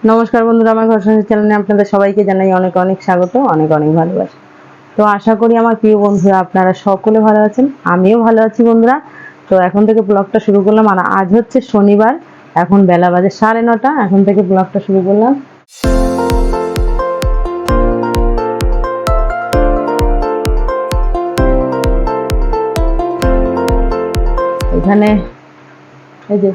নমস্কার বন্ধুরা, আমার ঘর সংসার চ্যানেলে আপনাদের সবাইকে জানাই অনেক অনেক স্বাগত, অনেক অনেক ভালোবাসা। তো আশা করি আমার প্রিয় বন্ধুরা আপনারা সকলে ভালো আছেন, আমিও ভালো আছি বন্ধুরা। তো এখন থেকে ব্লগটা শুরু করলাম, আর আজ হচ্ছে শনিবার, এখন বেলা বাজে 9:30। এখন থেকে ব্লগটা শুরু করলাম। এখানে এই যে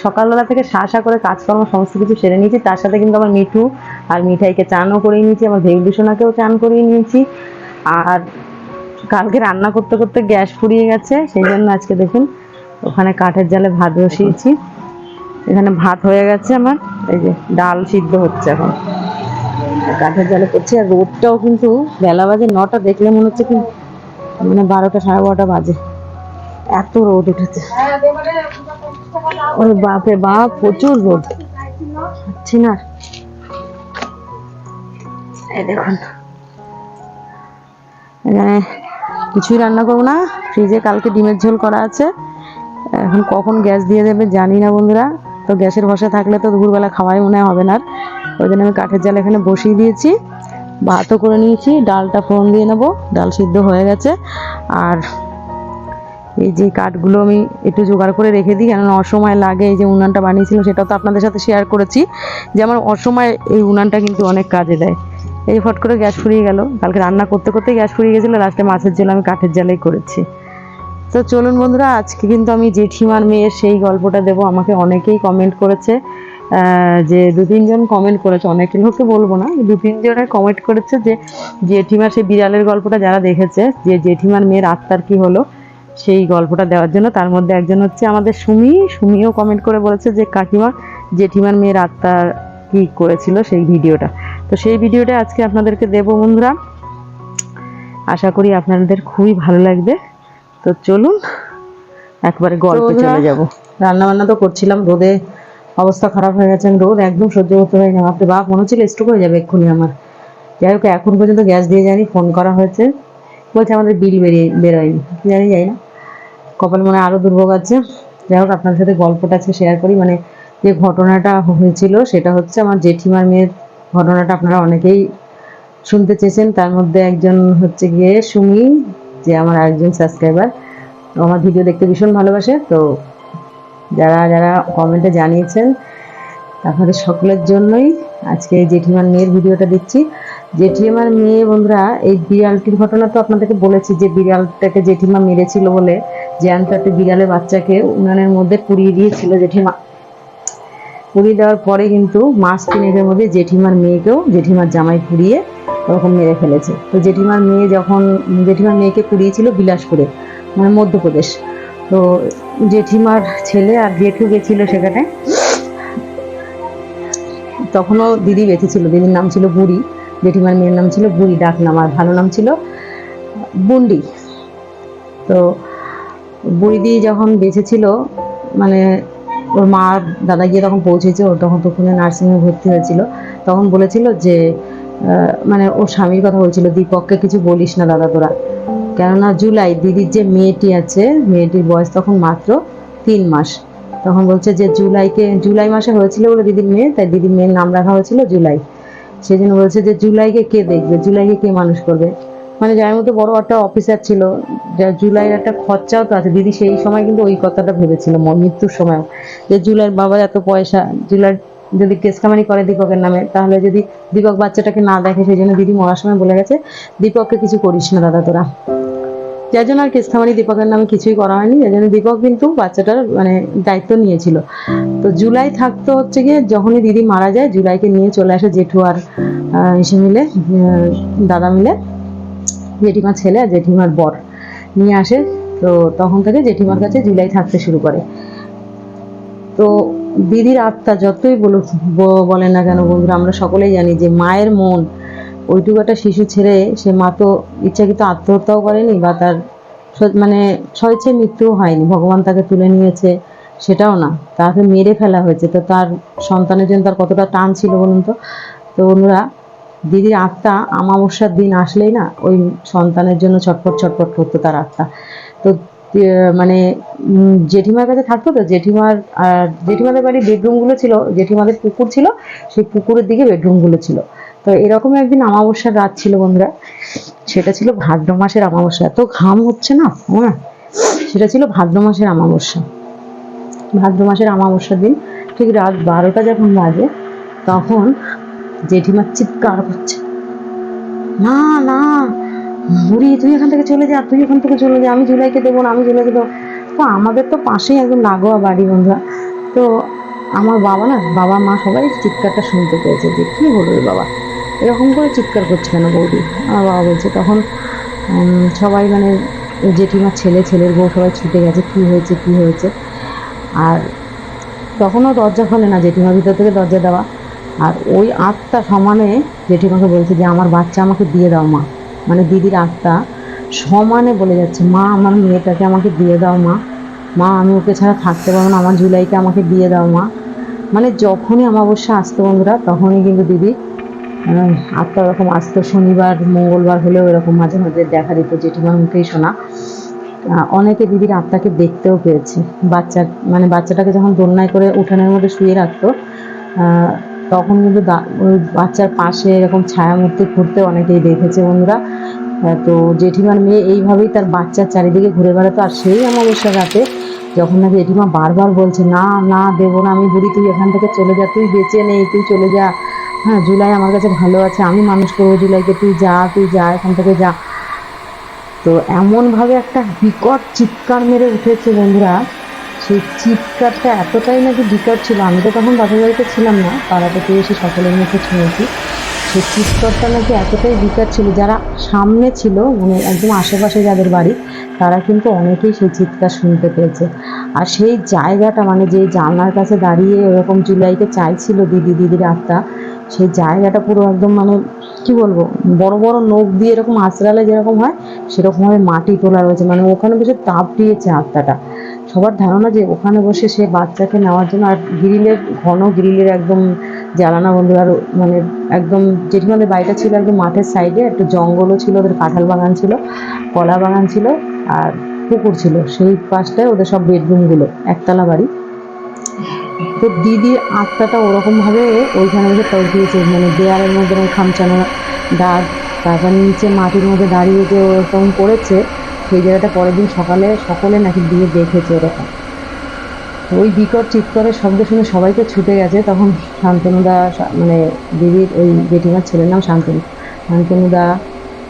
সকালবেলা থেকে শাসা করে কাজকর্ম সমস্ত কিছু সেরে নিয়েছি, তার সাথে কিন্তু আমার মিঠু আর মিঠাইকে চানও করিয়ে নিয়েছি, আমার ভেবলিসোনাকেও চান করিয়ে নিয়েছি। আর কালকে রান্না করতে করতে গ্যাস ফুরিয়ে গেছে, সেই জন্য আজকে দেখুন ওখানে কাঠের জালে ভাত বসিয়েছি। এখানে ভাত হয়ে গেছে আমার, এই যে ডাল সিদ্ধ হচ্ছে এখন কাঠের জালে করছি। আর রোদটাও কিন্তু বেলা বাজে 9টা, দেখলে মনে হচ্ছে কি মানে 12টা 12:30 বাজে, এত রোদ উঠেছে। ওরে বাপরে বাপ, প্রচুর রোদ, পাচ্ছি না। এই দেখুন এখানে কিছুই রান্না করবো না, ফ্রিজে কালকে ডিমের ঝোল করা আছে। এখন কখন গ্যাস দিয়ে দেবে জানি না বন্ধুরা, তো গ্যাসের ভরসা থাকলে তো দুপুরবেলা খাওয়াই মনে হবে না। ওই জন্য আমি কাঠের জাল এখানে বসিয়ে দিয়েছি, ভাতও করে নিয়েছি, ডালটা ফোড়ন দিয়ে নেবো, ডাল সিদ্ধ হয়ে গেছে। আর এই যে কাঠগুলো আমি একটু জোগাড় করে রেখে দিই, কেননা অসময় লাগে। এই যে উনানটা বানিয়েছিলাম সেটাও তো আপনাদের সাথে শেয়ার করেছি, যে আমার অসময় এই উনানটা কিন্তু অনেক কাজে দেয়। এই ফট করে গ্যাস ফুরিয়ে গেল, কালকে রান্না করতে করতে গ্যাস ফুরিয়ে গেছিলো, লাস্টে মাছের ঝোল আমি কাঠের জালেই করেছি। তো চলুন বন্ধুরা, আজকে কিন্তু আমি জেঠিমার মেয়ের সেই গল্পটা দেব। আমাকে অনেকেই কমেন্ট করেছে, যে 2-3 জন কমেন্ট করেছে, অনেক লোককে বলবো না, 2-3 জনের কমেন্ট করেছে যে জেঠিমার সেই বিড়ালের গল্পটা যারা দেখেছে, যে জেঠিমার মেয়ের আত্মার কি হলো সেই গল্পটা দেওয়ার জন্য। তার মধ্যে একজন হচ্ছে আমাদের সুমিও কমেন্ট করে বলেছে যে কাকিমা জেঠিমার মেয়ের আত্মার কি করেছিল সেই ভিডিওটা। তো সেই ভিডিওটা আজকে আপনাদেরকে দেবো বন্ধুরা, আশা করি আপনাদের খুবই ভালো লাগবে। তো চলুন একবারে গল্পে চলে যাব। রান্না বান্না তো করছিলাম, রোদে অবস্থা খারাপ হয়ে গেছে, রোদ একদম সহ্য করতে পারি না। আপনি বাপ মনে হচ্ছিল স্ট্রোক হয়ে যাবে এক্ষুনি আমার। যাই হোক, এখন পর্যন্ত গ্যাস দিয়ে যায়নি, ফোন করা হয়েছে, বলছে আমাদের বিল বেরোয়নি, জানি যাই না, কপাল মনে আরও দুর্ভোগ আছে। যাই হোক, আপনার সাথে গল্পটা আজকে শেয়ার করি। মানে যে ঘটনাটা হয়েছিল সেটা হচ্ছে আমার জেঠিমার মেয়ের ঘটনাটা। আপনারা অনেকেই শুনতে চেয়েছেন, তার মধ্যে একজন হচ্ছে গিয়ে সুমি, যে আমার আরেকজন সাবস্ক্রাইবার, আমার ভিডিও দেখতে ভীষণ ভালোবাসে। তো যারা যারা কমেন্টে জানিয়েছেন আপনাদের সকলের জন্যই আজকে জেঠিমার মেয়ের ভিডিওটা দিচ্ছি। জেঠিমার মেয়ে বন্ধুরা, এই বিড়ালটির ঘটনা তো আপনাদেরকে বলেছি, যে বিড়ালটাকে জেঠিমা মেরেছিল বলে জ্যান্ত একটা বিড়ালের বাচ্চাকে উনানের মধ্যে পুড়িয়ে দিয়েছিল জেঠিমা। পুড়িয়ে দেওয়ার পরে কিন্তু মাস 3-এর মধ্যে জেঠিমার মেয়েকেও জেঠিমার জামাই পুড়িয়ে ওরকম মেরে ফেলেছে। তো জেঠিমার মেয়েকে পুড়িয়েছিল বিলাসপুরে, মানে মধ্যপ্রদেশ। তো জেঠিমার ছেলে আর জেঠু গেছিল সেখানে, তখনও দিদি বেঁচে ছিল, দিদির নাম ছিল বুড়ি, জেঠিমার মেয়ের নাম ছিল বুড়ি ডাক নাম, আর ভালো নাম ছিল বুন্ডি। তো বুড়িদি যখন বেঁচে ছিল, মানে ওর মা দাদা গিয়ে তখন পৌঁছেছে, ও তখন নার্সিংহোমে ভর্তি হয়েছিল। তখন বলেছিল যে মানে ওর স্বামীর কথা বলছিল, দীপককে কিছু বলিস না দাদা তোরা, কেননা জুলাই দিদির যে মেয়েটি আছে, মেয়েটির বয়স তখন মাত্র 3 মাস। তখন বলছে যে জুলাই মাসে হয়েছিল বলে দিদির মেয়ে, তাই দিদির মেয়ের নাম রাখা হয়েছিল জুলাই। সেই জন্য বলছে যে জুলাইকে কে দেখবে, জুলাইকে কে মানুষ করবে। মানে যার মধ্যে বড় একটা অফিসার ছিল, জুলাইয়ের একটা খরচাও তো আছে। দিদি সেই সময় কিন্তু ওই কথাটা ভেবেছিল মৃত্যুর সময়, যে জুলাইয়ের বাবা এত পয়সা, জুলাই যদি কেস কামানি করে দীপকের নামে, তাহলে যদি দীপক বাচ্চাটাকে না দেখে, সেই জন্য দিদি মরার সময় বলে গেছে দীপককে কিছু করিস না দাদা তোরা। যার জন্য আর কেস খামারি দীপকের নামে কিছুই করা হয়নি, যার জন্য দীপক কিন্তু বাচ্চাটার মানে দায়িত্ব নিয়েছিল। তো জুলাই থাকতো হচ্ছে গিয়ে, যখনই দিদি মারা যায় জুলাইকে নিয়ে চলে আসে জেঠু আর এসে মিলে, দাদা মিলে, জেঠিমার ছেলে আর জেঠিমার বর নিয়ে আসে। তো তখন থেকে জেঠিমার কাছে জুলাই থাকতে শুরু করে। তো দিদির আত্মা যতই বলেন না কেন বন্ধুরা, আমরা সকলেই জানি যে মায়ের মন, ওইটুকু একটা শিশু ছেড়ে সে মা তো ইচ্ছাকৃত আত্মহত্যাও করেনি, বা তার মানে স্বেচ্ছায় মৃত্যুও হয়নি, ভগবান তাকে তুলে নিয়েছে সেটাও না, তাকে মেরে ফেলা হয়েছে। তো তার সন্তানের জন্য তার কতটা টান ছিল বলুন তো। তো বন্ধুরা, দিদির আত্মা অমাবস্যার দিন আসলেই না ওই সন্তানের জন্য ছটফট ছটফট করতো তার আত্মা। তো মানে জেঠিমার কাছে থাকতো তো, জেঠিমার আর জেঠিমাদের বাড়ির বেডরুমগুলো ছিল, জেঠিমাদের পুকুর ছিল, সেই পুকুরের দিকে বেডরুমগুলো ছিল। তো এরকম একদিন অমাবস্যার রাত ছিল বন্ধুরা, সেটা ছিল ভাদ্র মাসের অমাবস্যা। এত ঘাম হচ্ছে না, হ্যাঁ, সেটা ছিল ভাদ্র মাসের অমাবস্যা। ভাদ্র মাসের অমাবস্যার দিন ঠিক রাত 12টা যখন বাজে, তখন জেঠিমা চিৎকার করছে, না না বুড়ি তুই এখান থেকে চলে যা, তুই এখান থেকে চলে যা, আমি জুলাইকে দেবো না, আমি জুলাইকে দেবো। তো আমাদের তো পাশেই একদম লাগোয়া বাড়ি বন্ধুরা। তো আমার বাবা না, বাবা মা সবাই চিৎকারটা শুনতে পেয়েছে যে কী হলো রে বাবা, এরকম করে চিৎকার করছে কেন বৌদি। আমার বাবা বলছে তখন সবাই মানে জেঠিমার ছেলে, ছেলের বউ সবাই ছুটে গেছে, কী হয়েছে কী হয়েছে। আর তখনও দরজা খোলে না, জেঠিমার ভিতর থেকে দরজা দেওয়া। আর ওই আত্মা সমানে জেঠিমাকে বলছে যে আমার বাচ্চা আমাকে দিয়ে দাও মা, মানে দিদির আত্মা সমানে বলে যাচ্ছে, মা আমার মেয়েটাকে আমাকে দিয়ে দাও মা, মা আমি ওকে ছাড়া থাকতে পারবো না, আমার জুলাইকে আমাকে দিয়ে দাও মা। মানে যখনই অমাবস্যা আসতো বন্ধুরা, তখনই কিন্তু দিদি আত্মা ওরকম আসতো। শনিবার মঙ্গলবার হলেও এরকম মাঝে মাঝে দেখা দিত, জেঠিমার মুখেই শোনা। অনেকে দিদির আত্মাকে দেখতেও পেয়েছে। মানে বাচ্চাটাকে যখন দোলনায় করে উঠানের মধ্যে শুয়ে রাখতো, তখন কিন্তু ওই বাচ্চার পাশে এরকম ছায়ামূর্তি ঘুরতে অনেকেই দেখেছে বন্ধুরা। তো জেঠিমার মেয়ে এইভাবেই তার বাচ্চার চারিদিকে ঘুরে বেড়াতো। আর সেই অমাবস্যার রাতে যখন নাকি জেঠিমা বারবার বলছে, না না দেবো না আমি, বুড়ি তুই এখান থেকে চলে যা, তুই বেঁচে নেই, তুই চলে যা, হ্যাঁ জুলাই আমার কাছে ভালো আছে, আমি মানুষ করবো জুলাইকে, তুই যা তুই যা এখান থেকে যা। তো এমনভাবে একটা বিকট চিৎকার মেরে উঠেছে বন্ধুরা। সেই চিৎকারটা এতটাই নাকি বিকট ছিল, আমি তো তখন বাপের বাড়িতে ছিলাম না, পাড়াতে এসে সকলের মুখে শুনেছি। সেই চিৎকারটা নাকি এতটাই বিকট ছিল, যারা সামনে ছিল মানে একদম আশেপাশে যাদের বাড়ি, তারা কিন্তু অনেকেই সেই চিৎকার শুনতে পেয়েছে। আর সেই জায়গাটা মানে যে জানলার কাছে দাঁড়িয়ে ওরকম জুলাইকে চাইছিল দিদির আত্মা, সেই জায়গাটা পুরো একদম মানে কি বলবো, বড় বড় নখ দিয়ে এরকম আঁচড়ালে যেরকম হয় সেরকমভাবে মাটি তোলা রয়েছে, মানে ওখানে বসে তাপ দিয়েছে আত্মাটা। সবার ধারণা যে ওখানে বসে সে বাচ্চাকে নেওয়ার জন্য। আর ঘন গ্রিলের একদম জ্বালানা বন্ধু। আর মানে একদম জেঠিমাদের বাড়িটা ছিল একদম মাঠের সাইডে, একটু জঙ্গলও ছিল, ওদের কাঁঠাল বাগান ছিল, কলা বাগান ছিল, আর পুকুর ছিল সেই পাশটায় ওদের সব বেডরুমগুলো, একতলা বাড়ি। তো দিদির আত্মাটা ওরকমভাবে ওইখানে বসে তল দিয়েছে, মানে দেয়ালের মধ্যে খামচানো দাগ, তারপর নিচে মাটির মধ্যে দাঁড়িয়ে যে ওরকম করেছে, সেই জায়গাটা পরের দিন সকালে সকলে নাকি দিয়ে দেখেছে ওরকম। ওই বিকট চিৎকারের শব্দ শুনে সবাই তো ছুটে গেছে। তখন শান্তনুদা, মানে দিদির ওই জেঠিমার ছেলের নাম শান্তনু, শান্তনুদা,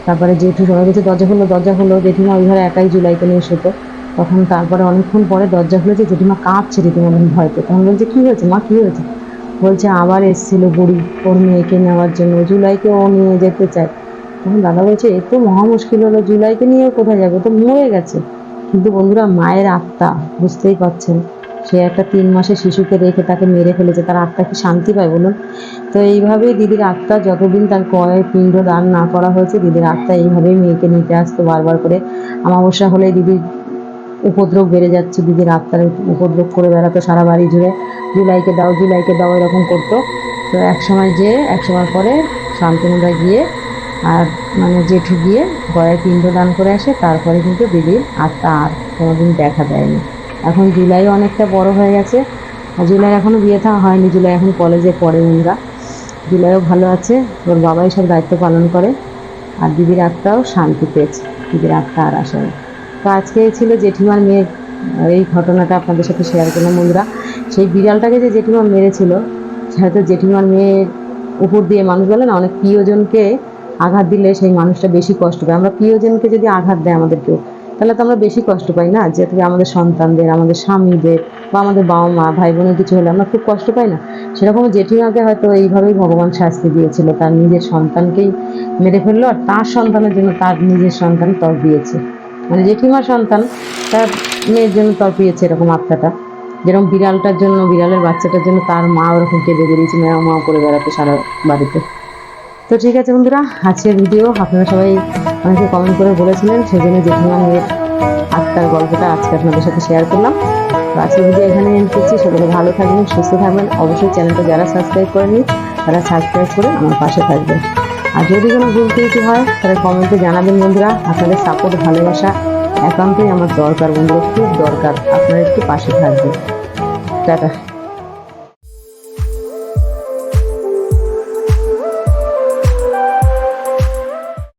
তারপরে জেঠু সবাই গেছে, দরজা হলো, জেঠিমা ওই ঘরে একাই জুলাইকে নিয়ে শুতো। তখন তারপরে অনেকক্ষণ পরে দরজা খুলেছে, জেঠিমা কাঁদছে রীতিমতো ভয়তে। তখন বলছে কী হয়েছে মা, কী হয়েছে? বলছে আবার এসেছিল বুড়ি ওর মেয়েকে নেওয়ার জন্য, জুলাইকে ও নিয়ে যেতে চায়। তখন দাদা বলছে এ তো মহা মুশকিল হলো, জুলাইকে নিয়ে কোথায় যাবে, তো মরে গেছে। কিন্তু বন্ধুরা মায়ের আত্মা, বুঝতেই পারছেন, সে একটা 3 মাসের শিশুকে রেখে তাকে মেরে ফেলেছে, তার আত্মা কি শান্তি পায় বলুন? তো এইভাবেই দিদির আত্মা যতদিন তার পিণ্ড দান না করা হয়েছে, দিদির আত্মা এইভাবেই মেয়েকে নিতে আসতো বারবার করে। অমাবস্যা হলে দিদির উপদ্রব বেড়ে যাচ্ছে, দিদির আত্মার উপদ্রব করে বেড়াতো সারা বাড়ি জুড়ে, জুলাইকে দাও জুলাইকে দাও এরকম করতো। তো এক সময় পরে শান্তনুদা গিয়ে আর মানে জেঠু গিয়ে গয়ায় পিণ্ড দান করে আসে, তারপরে কিন্তু দিদির আত্মা আর কোনোদিন দেখা দেয়নি। এখন জুলাই অনেকটা বড় হয়ে গেছে, আর জুলাই এখনও বিয়ে থা হয়নি, জুলাই এখন কলেজে পড়ে বন্ধুরা। জুলাইও ভালো আছে, ওর বাবাই সব দায়িত্ব পালন করে, আর দিদির আত্মাও শান্তি পেয়েছে, দিদির আত্মা আর আসে না। তো আজকে ছিল জেঠিমার মেয়ের এই ঘটনাটা আপনাদের সাথে শেয়ার করলাম বন্ধুরা। সেই বিড়ালটাকে যে জেঠিমা মেরেছিল, হয়তো জেঠিমার মেয়ের উপর দিয়ে, মানুষ বলে না অনেক প্রিয়জনকে আঘাত দিলে সেই মানুষটা বেশি কষ্ট পায়। আমরা প্রিয়জনকে যদি আঘাত দেয় আমাদেরকেও, তাহলে তো আমরা বেশি কষ্ট পাই না, যে আমাদের সন্তানদের, আমাদের স্বামীদের বা আমাদের বাবা মা ভাই বোনের কিছু হলে আমরা খুব কষ্ট পাই না। সেরকম জেঠিমাকে হয়তো এইভাবেই ভগবান শাস্তি দিয়েছিল, তার নিজের সন্তানকেই মেরে ফেললো, আর তার সন্তানের জন্য তার নিজের সন্তান তর দিয়েছে, মানে জেঠিমার সন্তান তার মেয়ের জন্য তর পেয়েছে এরকম আত্মাটা। যেরকম বিড়ালটার জন্য, বিড়ালের বাচ্চাটার জন্য তার মা ওরকম কেঁদে বেরিয়েছে, ম্যাও ম্যাও করে বেড়াতে সারা বাড়িতে। তো ঠিক আছে বন্ধুরা, আজকের ভিডিও আপনারা সবাই অনেকে কমেন্ট করে বলেছিলেন, সেই জন্য জেঠিমা মেয়ের আত্মার গল্পটা আজকে আপনাদের সাথে শেয়ার করলাম। তো আজকের ভিডিও এখানে এন্ড করছি। সকলে ভালো থাকবেন, সুস্থ থাকবেন। অবশ্যই চ্যানেলটা যারা সাবস্ক্রাইব করেননি তারা সাবস্ক্রাইব করে আমার পাশে থাকবেন। আর যদি কোনো ভুল ত্রুটি হয় তাহলে কমেন্টে জানাবেন বন্ধুরা। আপনাদের সাপোর্ট, ভালোবাসা একান্তই আমার দরকার বন্ধুরা, খুব দরকার। আপনারা একটু পাশে থাকবেন। টাটা।